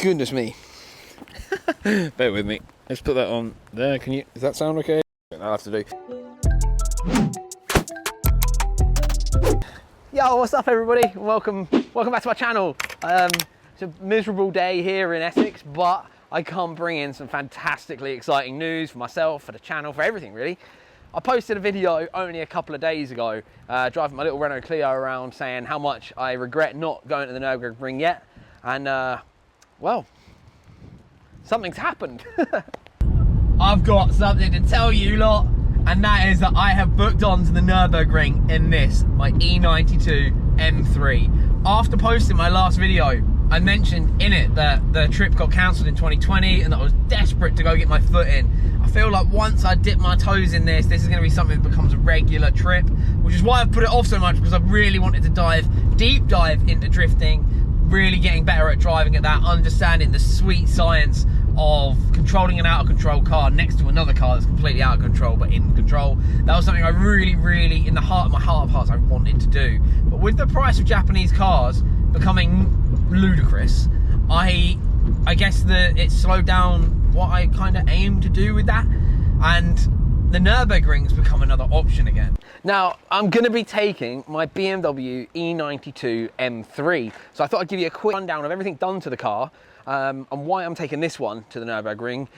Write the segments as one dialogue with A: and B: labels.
A: Goodness me. Bear with me. Let's put that on there. Does that sound okay? I'll have to do.
B: Yo, what's up everybody? Welcome back to my channel. It's a miserable day here in Essex, but I come bring in some fantastically exciting news for myself, for the channel, for everything really. I posted a video only a couple of days ago, driving my little Renault Clio around saying how much I regret not going to the Nurburgring yet. And well, something's happened. I've got something to tell you lot, and that is that I have booked on to the Nurburgring in this, my E92 M3. After posting my last video, I mentioned in it that the trip got cancelled in 2020 and that I was desperate to go get my foot in. I feel like once I dip my toes in this is going to be something that becomes a regular trip, which is why I've put it off so much, because I really wanted to deep dive into drifting, really getting better at driving at that, understanding the sweet science of controlling an out of control car next to another car that's completely out of control but in control. That was something I really, in the heart of my heart of hearts, I wanted to do. But with the price of Japanese cars becoming ludicrous, I guess that it slowed down what I kind of aimed to do with that, and the Nurburgring's become another option again. Now, I'm going to be taking my BMW E92 M3, so I thought I'd give you a quick rundown of everything done to the car, and why I'm taking this one to the Nurburgring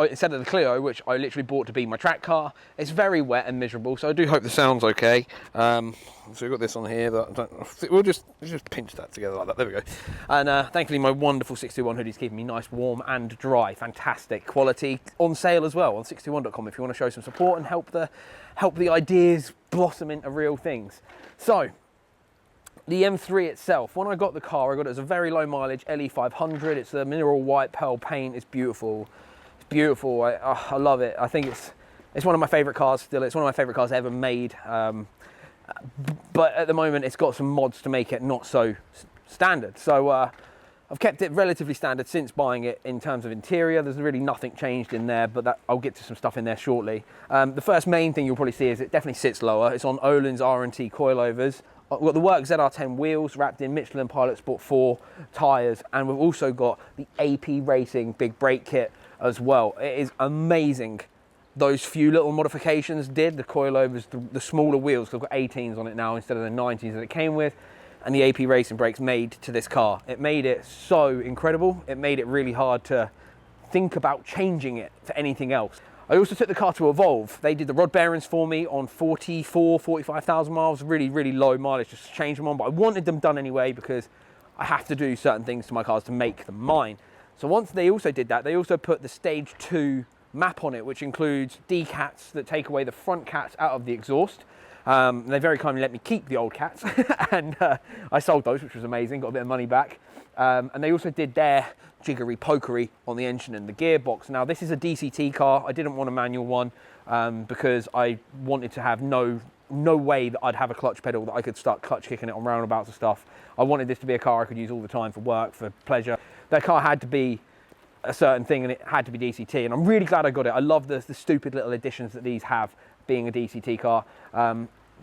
B: instead of the Clio, which I literally bought to be my track car. It's very wet and miserable, so I do hope the sound's okay. So we've got this on here, we'll just pinch that together like that, there we go. And thankfully my wonderful 621 hoodie is keeping me nice, warm and dry. Fantastic quality, on sale as well on 621.com if you want to show some support and help the ideas blossom into real things. So, the M3 itself, when I got the car, I got it as a very low mileage LE500. It's a mineral white pearl paint. It's beautiful. It's beautiful. I love it. I think it's one of my favorite cars still. It's one of my favorite cars ever made. But at the moment, it's got some mods to make it not so standard. So I've kept it relatively standard since buying it in terms of interior. There's really nothing changed in there, but I'll get to some stuff in there shortly. The first main thing you'll probably see is it definitely sits lower. It's on Öhlins R&T coilovers. We've got the Work ZR10 wheels wrapped in Michelin Pilot Sport 4 tyres, and we've also got the AP Racing big brake kit as well. It is amazing. Those few little modifications the coilovers, the smaller wheels, because I've got 18s on it now instead of the 90s that it came with, and the AP Racing brakes made to this car. It made it so incredible. It made it really hard to think about changing it for anything else. I also took the car to Evolve. They did the rod bearings for me on 45,000 miles, really low mileage, just to change them on, but I wanted them done anyway because I have to do certain things to my cars to make them mine. So once they also did that, they also put the Stage 2 map on it, which includes D-cats that take away the front cats out of the exhaust. They very kindly let me keep the old cats, and I sold those, which was amazing, got a bit of money back. And they also did their jiggery pokery on the engine and the gearbox. Now this is a DCT car. I didn't want a manual one because I wanted to have no way that I'd have a clutch pedal that I could start clutch kicking it on roundabouts and stuff. I wanted this to be a car I could use all the time for work, for pleasure. That car had to be a certain thing and it had to be DCT, and I'm really glad I got it. I love the stupid little additions that these have being a DCT car.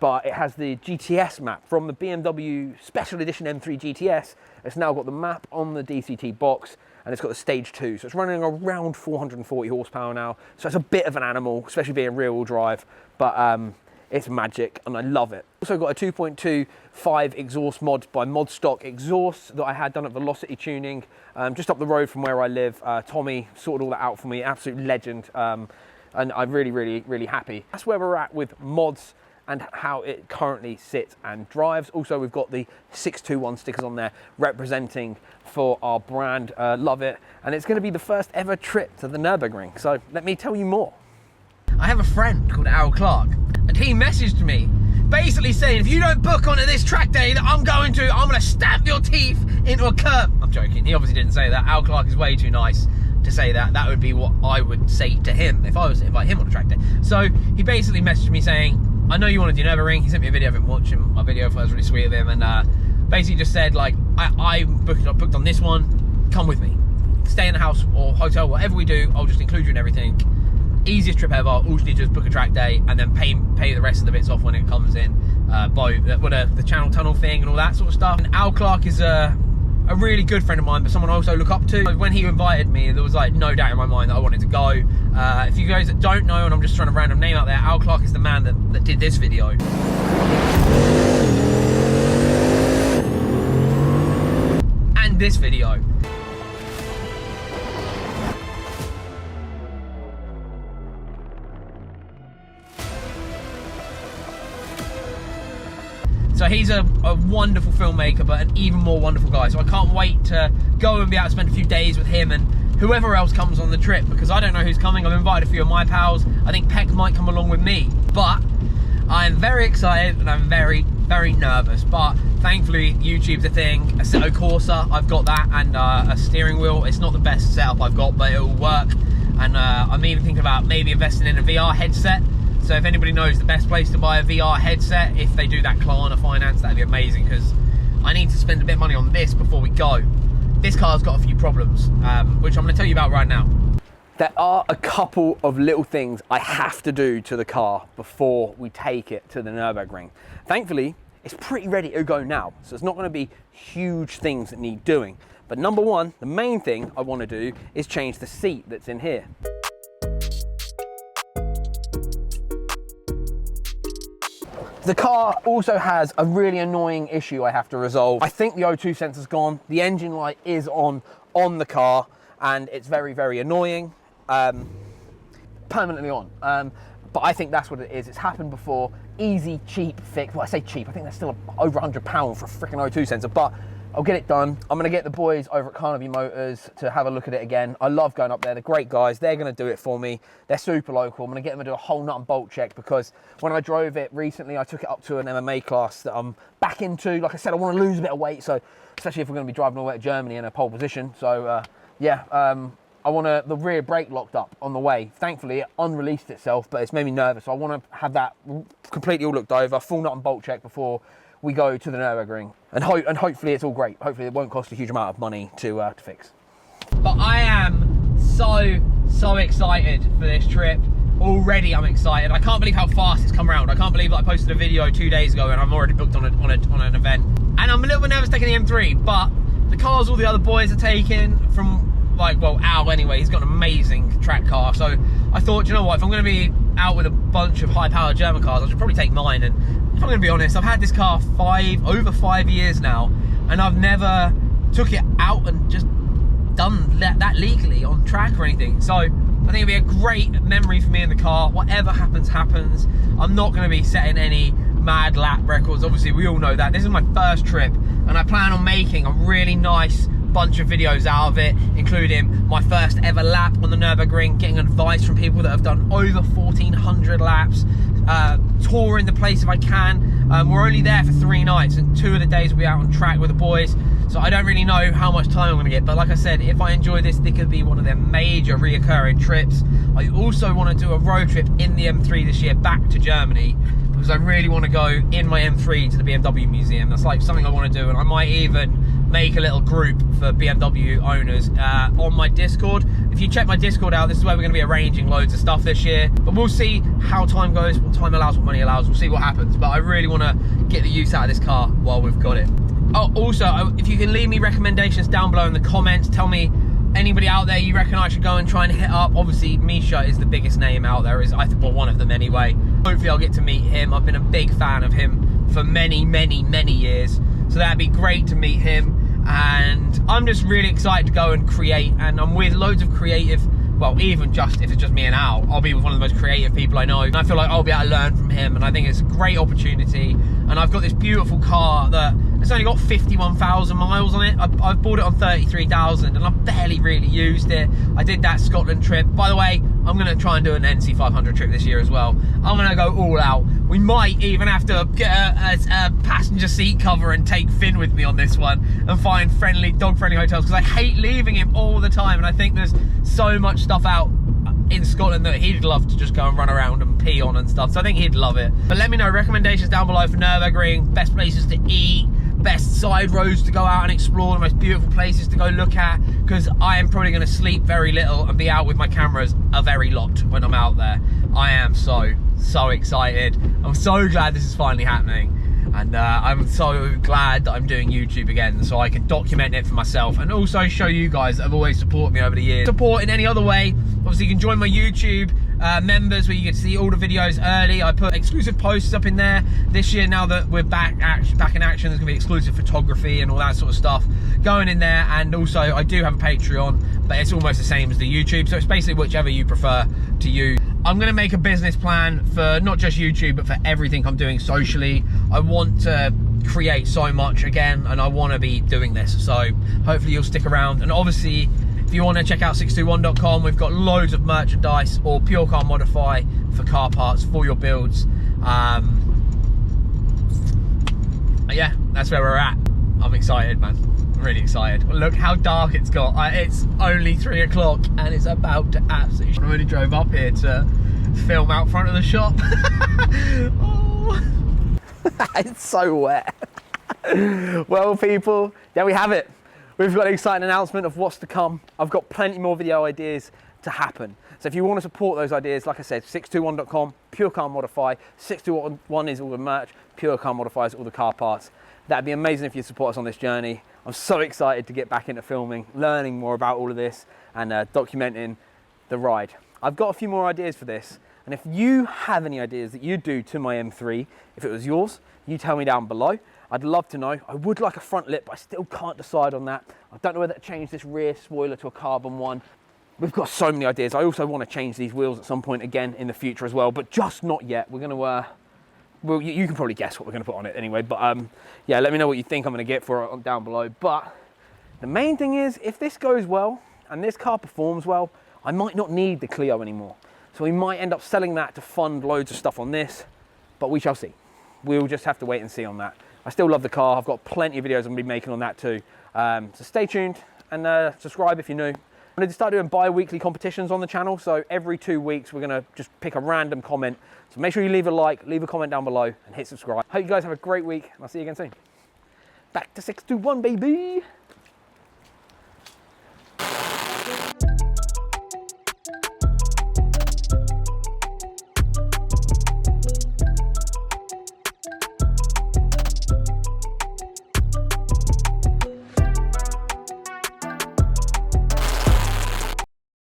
B: But it has the GTS map from the BMW Special Edition M3 GTS. It's now got the map on the DCT box, and it's got the Stage 2. So it's running around 440 horsepower now. So it's a bit of an animal, especially being rear-wheel drive, but it's magic and I love it. Also got a 2.25 exhaust mod by Modstock Exhaust that I had done at Velocity Tuning, just up the road from where I live. Tommy sorted all that out for me, absolute legend. And I'm really happy. That's where we're at with mods and how it currently sits and drives. Also, we've got the 621 stickers on there representing for our brand. Love it. And it's going to be the first ever trip to the Nurburgring. So let me tell you more. I have a friend called Al Clark, and he messaged me basically saying, if you don't book onto this track day that I'm going to stamp your teeth into a curb. I'm joking. He obviously didn't say that. Al Clark is way too nice to say that. That would be what I would say to him if I was to invite him on a track day. So he basically messaged me saying, I know you want to do Nurburgring. He sent me a video of him watching my video. I thought it was really sweet of him, and basically just said, like, I booked on this one, come with me. Stay in the house or hotel, whatever we do, I'll just include you in everything. Easiest trip ever. All you need to do is book a track day and then pay the rest of the bits off when it comes in. The channel tunnel thing and all that sort of stuff. And Al Clark is a a really good friend of mine, but someone I also look up to. When he invited me, there was like no doubt in my mind that I wanted to go. If you guys that don't know, and I'm just trying to random name out there, Al Clark is the man that did this video. And this video. So he's a wonderful filmmaker, but an even more wonderful guy. So I can't wait to go and be able to spend a few days with him and whoever else comes on the trip, because I don't know who's coming. I've invited a few of my pals. I think Peck might come along with me, but I'm very excited and I'm very, very nervous. But thankfully, YouTube's a thing. A Assetto Corsa, I've got that, and a steering wheel. It's not the best setup I've got, but it'll work. And I'm even thinking about maybe investing in a VR headset. So if anybody knows the best place to buy a VR headset, if they do that Klarna finance, that'd be amazing, because I need to spend a bit of money on this before we go. This car's got a few problems, which I'm going to tell you about right now. There are a couple of little things I have to do to the car before we take it to the Nürburgring. Thankfully, it's pretty ready to go now, so it's not going to be huge things that need doing. But number one, the main thing I want to do is change the seat that's in here. The car also has a really annoying issue I have to resolve. I think the O2 sensor's gone. The engine light is on the car, and it's very, very annoying. Permanently on. But I think that's what it is. It's happened before. Easy, cheap fix. Well, I say cheap. I think that's still over £100 for a freaking O2 sensor, but I'll get it done. I'm going to get the boys over at Carnaby Motors to have a look at it again. I love going up there. They're great guys. They're going to do it for me. They're super local. I'm going to get them to do a whole nut and bolt check, because when I drove it recently, I took it up to an MMA class that I'm back into. Like I said, I want to lose a bit of weight, so especially if we're going to be driving all the way to Germany in a pole position. So I want the rear brake locked up on the way. Thankfully, it unreleased itself, but it's made me nervous. So I want to have that completely all looked over, full nut and bolt check before we go to the Nürburgring, and hopefully it's all great. Hopefully it won't cost a huge amount of money to fix. But I am so excited for this trip. Already I'm excited. I can't believe how fast it's come around. I can't believe that I posted a video 2 days ago and I'm already booked on an event. And I'm a little bit nervous taking the M3, but the cars all the other boys are taking from, like, well, Al anyway, he's got an amazing track car. So I thought, you know what, if I'm going to be out with a bunch of high-powered German cars, I should probably take mine. And if I'm going to be honest, I've had this car over 5 years now, and I've never took it out and just done that legally on track or anything. So I think it'd be a great memory for me in the car. Whatever happens, happens. I'm not going to be setting any mad lap records. Obviously, we all know that. This is my first trip, and I plan on making a really nice bunch of videos out of it, including my first ever lap on the Nürburgring, getting advice from people that have done over 1,400 laps, touring the place if I can. We're only there for 3 nights, and 2 of the days we'll be out on track with the boys, so I don't really know how much time I'm going to get. But like I said, if I enjoy this, this could be one of their major reoccurring trips. I also want to do a road trip in the M3 this year back to Germany, because I really want to go in my M3 to the BMW museum. That's like something I want to do, and I might even make a little group for BMW owners on my Discord. If you check my Discord out, this is where we're going to be arranging loads of stuff this year. But we'll see how time goes, what time allows, what money allows. We'll see what happens. But I really want to get the use out of this car while we've got it. Oh, also, if you can leave me recommendations down below in the comments, tell me anybody out there you reckon I should go and try and hit up. Obviously, Misha is the biggest name out there, well, one of them anyway. Hopefully I'll get to meet him. I've been a big fan of him for many, many, many years. So that'd be great to meet him. And I'm just really excited to go and create, and I'm with loads of creative, well, even just if it's just me and Al, I'll be with one of the most creative people I know, and I feel like I'll be able to learn from him, and I think it's a great opportunity. And I've got this beautiful car that it's only got 51,000 miles on it. I've bought it on 33,000, and I've barely really used it. I did that Scotland trip. By the way, I'm going to try and do an NC 500 trip this year as well. I'm going to go all out. We might even have to get a passenger seat cover and take Finn with me on this one, and find dog-friendly hotels, because I hate leaving him all the time, and I think there's so much stuff out in Scotland that he'd love to just go and run around and pee on and stuff. So I think he'd love it. But let me know recommendations down below for Nürburgring, best places to eat, best side roads to go out and explore, the most beautiful places to go look at, because I am probably going to sleep very little and be out with my cameras a very lot when I'm out there. I am so excited. I'm so glad this is finally happening. And I'm so glad that I'm doing YouTube again, so I can document it for myself and also show you guys that have always supported me over the years. Support in any other way, obviously you can join my YouTube members where you get to see all the videos early. I put exclusive posts up in there. This year, now that we're back in action, there's gonna be exclusive photography and all that sort of stuff going in there. And also I do have a Patreon, but it's almost the same as the YouTube, so it's basically whichever you prefer to use. I'm gonna make a business plan for not just YouTube, but for everything I'm doing socially. I want to create so much again, and I want to be doing this, so hopefully you'll stick around. And obviously, if you want to check out 621.com, we've got loads of merchandise, or Pure Car Modify for car parts for your builds. Yeah, that's where we're at. I'm excited, man. I'm really excited. Look how dark it's got. It's only 3 o'clock and it's about to absolutely... I already drove up here to film out front of the shop. Oh. It's so wet. Well, people, there we have it. We've got an exciting announcement of what's to come. I've got plenty more video ideas to happen. So if you want to support those ideas, like I said, 621.com, Pure Car Modify. 621 is all the merch, Pure Car Modify is all the car parts. That'd be amazing if you support us on this journey. I'm so excited to get back into filming, learning more about all of this, and documenting the ride. I've got a few more ideas for this, and if you have any ideas that you'd do to my M3, if it was yours, you tell me down below. I'd love to know. I would like a front lip, but I still can't decide on that. I don't know whether to change this rear spoiler to a carbon one. We've got so many ideas. I also want to change these wheels at some point again in the future as well, but just not yet. We're going to, well, you can probably guess what we're going to put on it anyway, but yeah, let me know what you think I'm going to get for it down below. But the main thing is, if this goes well and this car performs well, I might not need the Clio anymore. So we might end up selling that to fund loads of stuff on this, but we shall see. We'll just have to wait and see on that. I still love the car. I've got plenty of videos I'm going to be making on that too. So stay tuned and subscribe if you're new. I'm going to start doing bi-weekly competitions on the channel. So every 2 weeks, we're going to just pick a random comment. So make sure you leave a like, leave a comment down below and hit subscribe. Hope you guys have a great week and I'll see you again soon. Back to 621, baby.